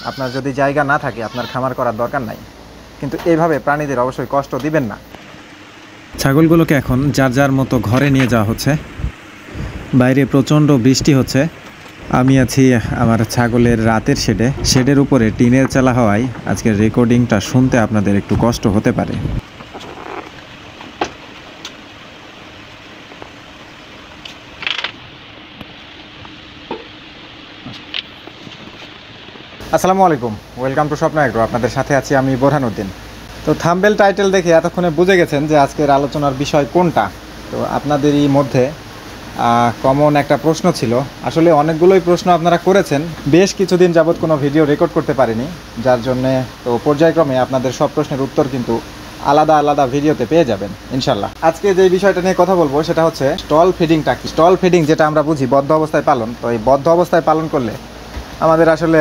আপনার যদি জায়গা না থাকে আপনার খামার করার দরকার নাই, কিন্তু এইভাবে প্রাণীদের অবশ্যই কষ্ট দিবেন না। ছাগলগুলোকে এখন যার যার মতো ঘরে নিয়ে যাওয়া হচ্ছে। বাইরে প্রচণ্ড বৃষ্টি হচ্ছে। আমি আছি আমার ছাগলের রাতের শেডের উপরে টিনের চালা হওয়ায় আজকের রেকর্ডিংটা শুনতে আপনাদের একটু কষ্ট হতে পারে। আসসালামু আলাইকুম, ওয়েলকাম টু স্বপ্ন এগ্রো। আপনাদের সাথে আছি আমি বোরহানুদ্দিন। তো থাম্বনেল টাইটেল দেখে এতক্ষণে বুঝে গেছেন যে আজকের আলোচনার বিষয় কোনটা। তো আপনাদেরই মধ্যে কমন একটা প্রশ্ন ছিল, আসলে অনেকগুলোই প্রশ্ন আপনারা করেছেন। বেশ কিছুদিন যাবৎ কোনো ভিডিও রেকর্ড করতে পারিনি, যার জন্যে তো পর্যায়ক্রমে আপনাদের সব প্রশ্নের উত্তর কিন্তু আলাদা আলাদা ভিডিওতে পেয়ে যাবেন ইনশাল্লাহ। আজকে যে বিষয়টা নিয়ে কথা বলবো সেটা হচ্ছে স্টল ফিডিংটা কি। স্টল ফিডিং যেটা আমরা বুঝি বদ্ধ অবস্থায় পালন, তো এই বদ্ধ অবস্থায় পালন করলে আমাদের আসলে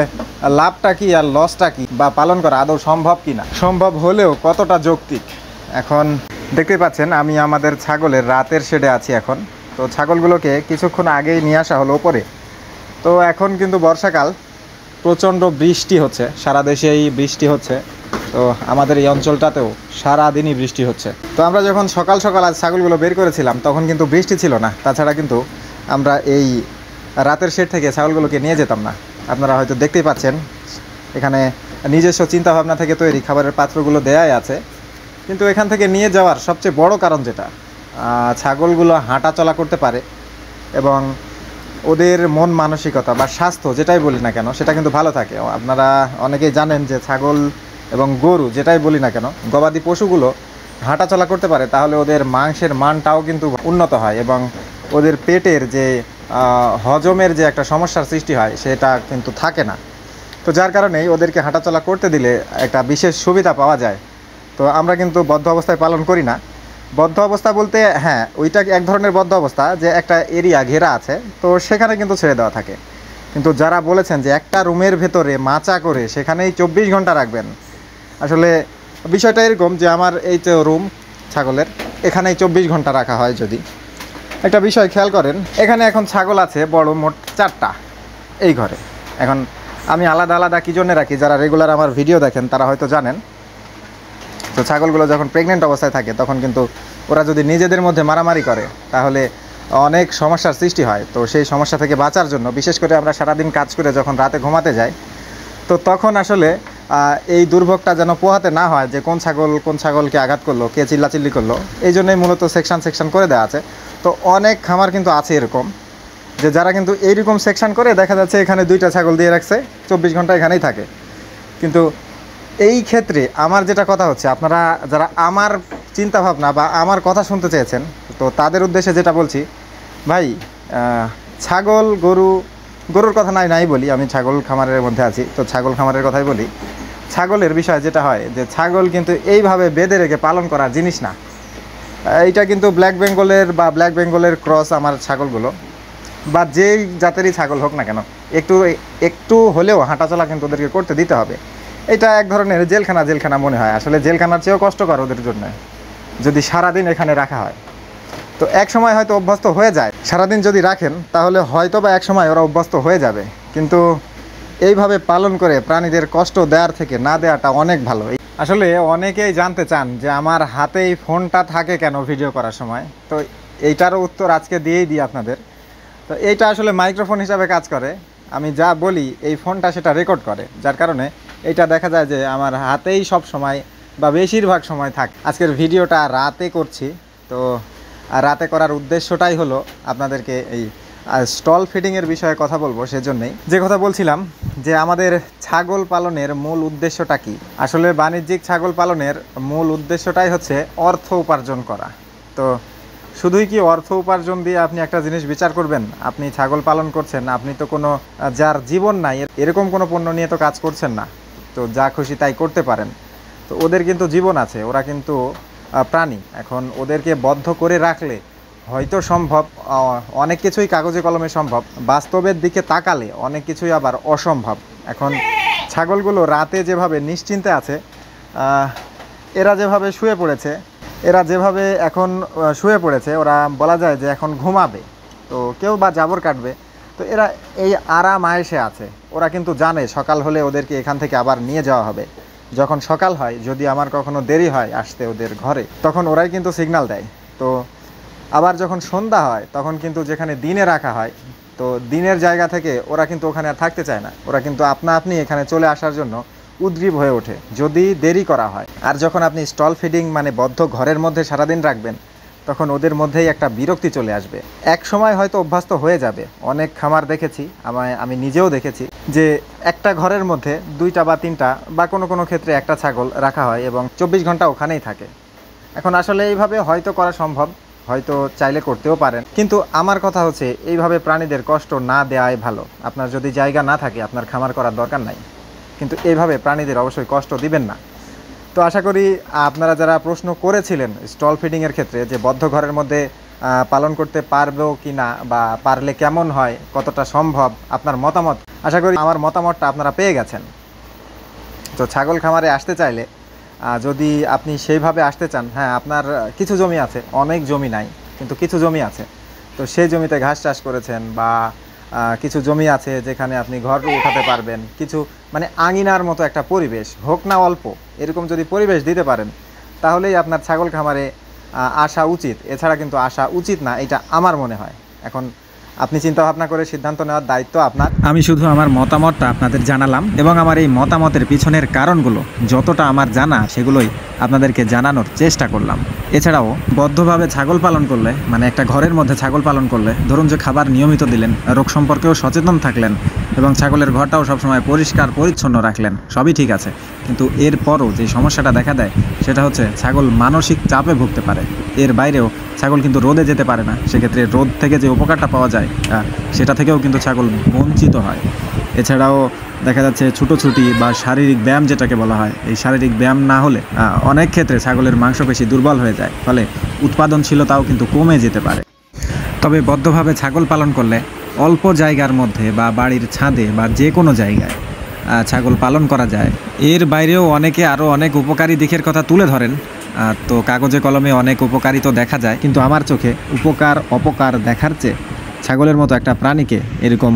লাভটা কি আর লসটা কি, বা পালন করা আদৌ সম্ভব কি না, সম্ভব হলেও কতটা যৌক্তিক। এখন দেখতেই পাচ্ছেন আমি আমাদের ছাগলের রাতের শেডে আছি এখন। তো ছাগলগুলোকে কিছুক্ষণ আগেই নিয়ে আসা হলো ওপরে। তো এখন কিন্তু বর্ষাকাল, প্রচণ্ড বৃষ্টি হচ্ছে, সারা দেশেই বৃষ্টি হচ্ছে। তো আমাদের এই অঞ্চলটাতেও সারাদিনই বৃষ্টি হচ্ছে। তো আমরা যখন সকাল সকাল আজ ছাগলগুলো বের করেছিলাম তখন কিন্তু বৃষ্টি ছিল না। তাছাড়া কিন্তু আমরা এই রাতের শেড থেকে ছাগলগুলোকে নিয়ে যেতাম না। আপনারা হয়তো দেখতেই পাচ্ছেন এখানে নিজস্ব চিন্তাভাবনা থেকে তৈরি খাবারের পাত্রগুলো দেয়াই আছে। কিন্তু এখান থেকে নিয়ে যাওয়ার সবচেয়ে বড় কারণ যেটা, ছাগলগুলো হাঁটা চলা করতে পারে এবং ওদের মন মানসিকতা বা স্বাস্থ্য যেটাই বলি না কেন সেটা কিন্তু ভালো থাকে। আপনারা অনেকেই জানেন যে ছাগল এবং গরু যেটাই বলি না কেন, গবাদি পশুগুলো হাঁটা চলা করতে পারে, তাহলে ওদের মাংসের মানটাও কিন্তু উন্নত হয় এবং ওদের পেটের যে হজমের যে একটা সমস্যার সৃষ্টি হয় সেটা কিন্তু থাকে না। তো যার কারণেই ওদেরকে হাঁটাচলা করতে দিলে একটা বিশেষ সুবিধা পাওয়া যায়। তো আমরা কিন্তু বদ্ধ অবস্থায় পালন করি না। বদ্ধ অবস্থা বলতে হ্যাঁ, ওইটা এক ধরনের বদ্ধ অবস্থা যে একটা এরিয়া ঘেরা আছে, তো সেখানে কিন্তু ছেড়ে দেওয়া থাকে। কিন্তু যারা বলেছেন যে একটা রুমের ভেতরে মাচা করে সেখানেই 24 ঘন্টা রাখবেন, আসলে বিষয়টা এরকম যে আমার এই তো রুম ছাগলের, এখানেই 24 ঘন্টা রাখা হয়। যদি একটা বিষয় খেয়াল করেন, এখানে এখন ছাগল আছে বড় মোট 4টা এই ঘরে। এখন আমি আলাদা আলাদা কী জন্য রাখি, যারা রেগুলার আমার ভিডিও দেখেন তারা হয়তো জানেন। তো ছাগলগুলো যখন প্রেগনেন্ট অবস্থায় থাকে তখন কিন্তু ওরা যদি নিজেদের মধ্যে মারামারি করে তাহলে অনেক সমস্যার সৃষ্টি হয়। তো সেই সমস্যা থেকে বাঁচার জন্য বিশেষ করে আমরা সারাদিন কাজ করে যখন রাতে ঘুমাতে যাই, তো তখন আসলে এই দুর্ভোগটা যেন পোহাতে না হয় যে কোন ছাগলকে আঘাত করলো, কে চিল্লাচিল্লি করলো, এই জন্যই মূলত সেকশন করে দেওয়া আছে। তো অনেক খামার কিন্তু আছে এরকম যে যারা কিন্তু এইরকম সেকশন করে দেখা যাচ্ছে এখানে 2টা ছাগল দিয়ে রাখছে, 24 ঘন্টা এখানেই থাকে। কিন্তু এই ক্ষেত্রে আমার যেটা কথা হচ্ছে, আপনারা যারা আমার চিন্তাভাবনা বা আমার কথা শুনতে চেয়েছেন, তো তাদের উদ্দেশ্যে যেটা বলছি, ভাই ছাগল গরুর কথা নাই বলি, আমি ছাগল খামারের মধ্যে আছি, তো ছাগল খামারের কথাই বলি। ছাগলের বিষয় যেটা হয় যে ছাগল কিন্তু এইভাবে বেঁধে রেখে পালন করার জিনিস না। এইটা কিন্তু ব্ল্যাক বেঙ্গলের ক্রস আমার ছাগলগুলো, বা যেই জাতেরই ছাগল হোক না কেন, একটু হলেও হাঁটাচলা কিন্তু ওদেরকে করতে দিতে হবে। এটা এক ধরনের জেলখানা মনে হয়, আসলে জেলখানার চেয়েও কষ্টকর ওদের জন্য যদি সারাদিন এখানে রাখা হয়। তো এক সময় হয়তো অভ্যস্ত হয়ে যায়, সারাদিন যদি রাখেন তাহলে হয়তো বা এক সময় ওরা অভ্যস্ত হয়ে যাবে। কিন্তু এইভাবে পালন করে প্রাণীদের কষ্ট দেওয়ার থেকে না দেওয়াটা অনেক ভালো। আসলে অনেকেই জানতে চান যে আমার হাতেই ফোনটা থাকে কেন ভিডিও করার সময়, তো এইটারও উত্তর আজকে দিয়েই দিই আপনাদের। তো এইটা আসলে মাইক্রোফোন হিসাবে কাজ করে, আমি যা বলি এই ফোনটা সেটা রেকর্ড করে, যার কারণে এইটা দেখা যায় যে আমার হাতেই সব সময় বা বেশিরভাগ সময় থাকে। আজকের ভিডিওটা রাতে করছি, তো রাতে করার উদ্দেশ্যটাই হলো আপনাদেরকে এই স্টল ফিডিংয়ের বিষয়ে কথা বলবো। সেজন্যই যে কথা বলছিলাম যে আমাদের ছাগল পালনের মূল উদ্দেশ্যটা কি। আসলে বাণিজ্যিক ছাগল পালনের মূল উদ্দেশ্যটাই হচ্ছে অর্থ উপার্জন করা। তো শুধুই কি অর্থ উপার্জন দিয়ে আপনি একটা জিনিস বিচার করবেন? আপনি ছাগল পালন করছেন, আপনি তো কোনো যার জীবন নাই এরকম কোনো পণ্য নিয়ে তো কাজ করছেন না, তো যা খুশি তাই করতে পারেন। তো ওদের কিন্তু জীবন আছে, ওরা কিন্তু প্রাণী। এখন ওদেরকে বদ্ধ করে রাখলে হয়তো সম্ভব, অনেক কিছুই কাগজে কলমে সম্ভব, বাস্তবের দিকে তাকালে অনেক কিছুই আবার অসম্ভব। এখন ছাগলগুলো রাতে যেভাবে নিশ্চিন্তে আছে, এরা যেভাবে শুয়ে পড়েছে, ওরা বলা যায় যে এখন ঘুমাবে। তো কেউ বা জাবর কাটবে, তো তো এরা এই আরাম আয়েশে আছে। ওরা কিন্তু জানে সকাল হলে ওদেরকে এখান থেকে আবার নিয়ে যাওয়া হবে। যখন সকাল হয়, যদি আমার কখনো দেরি হয় আসতে ওদের ঘরে, তখন ওরাই কিন্তু সিগন্যাল দেয়। তো আবার যখন সন্ধ্যা হয় তখন কিন্তু যেখানে দিনে রাখা হয়, তো দিনের জায়গা থেকে ওরা কিন্তু ওখানে আর থাকতে চায় না। ওরা কিন্তু আপনা আপনি এখানে চলে আসার জন্য উদ্গ্রীব হয়ে ওঠে যদি দেরি করা হয়। আর যখন আপনি স্টল ফিডিং মানে বদ্ধ ঘরের মধ্যে সারাদিন রাখবেন, তখন ওদের মধ্যেই একটা বিরক্তি চলে আসবে। এক সময় হয়তো অভ্যস্ত হয়ে যাবে। অনেক খামার দেখেছি, আমি নিজেও দেখেছি যে একটা ঘরের মধ্যে 2টা বা 3টা বা কোনো কোনো ক্ষেত্রে একটা ছাগল রাখা হয় এবং 24 ঘন্টা ওখানেই থাকে। এখন আসলে এইভাবে হয়তো করা সম্ভব, হয়তো চাইলে করতেও পারেন, কিন্তু আমার কথা হচ্ছে এইভাবে প্রাণীদের কষ্ট না দেওয়াই ভালো। আপনার যদি জায়গা না থাকে আপনার খামার করার দরকার নাই, কিন্তু এইভাবে প্রাণীদের অবশ্যই কষ্ট দিবেন না। তো আশা করি আপনারা যারা প্রশ্ন করেছিলেন স্টল ফিডিংয়ের ক্ষেত্রে যে বদ্ধ ঘরের মধ্যে পালন করতে পারবো কি না, বা পারলে কেমন হয়, কতটা সম্ভব, আপনার মতামত, আশা করি আমার মতামতটা আপনারা পেয়ে গেছেন। তো ছাগল খামারে আসতে চাইলে যদি আপনি সেইভাবে আসতে চান, হ্যাঁ আপনার কিছু জমি আছে, অনেক জমি নাই কিন্তু কিছু জমি আছে, তো সেই জমিতে ঘাস চাষ করেছেন, বা কিছু জমি আছে যেখানে আপনি ঘর উঠাতে পারবেন, কিছু মানে আঙিনার মতো একটা পরিবেশ হোক না অল্প, এরকম যদি পরিবেশ দিতে পারেন, তাহলেই আপনার ছাগল খামারে আসা উচিত। এছাড়া কিন্তু আসা উচিত না, এটা আমার মনে হয়। এখন আপনি চিন্তা ভাবনা করে সিদ্ধান্ত নেওয়ার দায়িত্ব আপনার। আমি শুধু আমার মতামতটা আপনাদের জানালাম, এবং আমার এই মতামতের পিছনের কারণগুলো যতটা আমার জানা সেগুলোই আপনাদেরকে জানানোর চেষ্টা করলাম। এছাড়াও বদ্ধভাবে ছাগল পালন করলে, মানে একটা ঘরের মধ্যে ছাগল পালন করলে, ধরুন যে খাবার নিয়মিত দিলেন, রোগ সম্পর্কেও সচেতন থাকলেন, এবং ছাগলের ঘরটাও সবসময় পরিষ্কার পরিচ্ছন্ন রাখলেন, সবই ঠিক আছে। কিন্তু এরপরও যে সমস্যাটা দেখা দেয় সেটা হচ্ছে ছাগল মানসিক চাপে ভুগতে পারে। এর বাইরেও ছাগল কিন্তু রোদে যেতে পারে না, সেক্ষেত্রে রোদ থেকে যে উপকারটা পাওয়া যায় সেটা থেকেও কিন্তু ছাগল বঞ্চিত হয়। এছাড়াও দেখা যাচ্ছে ছুটোছুটি বা শারীরিক ব্যায়াম যেটাকে বলা হয়, এই শারীরিক ব্যায়াম না হলে অনেক ক্ষেত্রে ছাগলের মাংসপেশি দুর্বল হয়ে যায়, ফলে উৎপাদনশীলতাও কিন্তু কমে যেতে পারে। তবে বদ্ধভাবে ছাগল পালন করলে অল্প জায়গার মধ্যে বা বাড়ির ছাদে বা যে কোনো জায়গায় ছাগল পালন করা যায়। এর বাইরেও অনেকে আরও অনেক উপকারী দিকের কথা তুলে ধরেন। তো কাগজে কলমে অনেক উপকারী তো দেখা যায়, কিন্তু আমার চোখে উপকার অপকার দেখার চেয়ে ছাগলের মতো একটা প্রাণীকে এরকম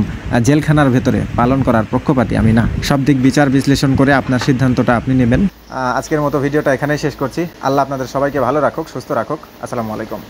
জেলখানার ভেতরে পালন করার পক্ষপাতী আমি না। সব দিক বিচার বিশ্লেষণ করে আপনার সিদ্ধান্তটা আপনি নেবেন। আজকের মতো ভিডিওটা এখানেই শেষ করছি। আল্লাহ আপনাদের সবাইকে ভালো রাখুক, সুস্থ রাখুক। আসসালামু আলাইকুম।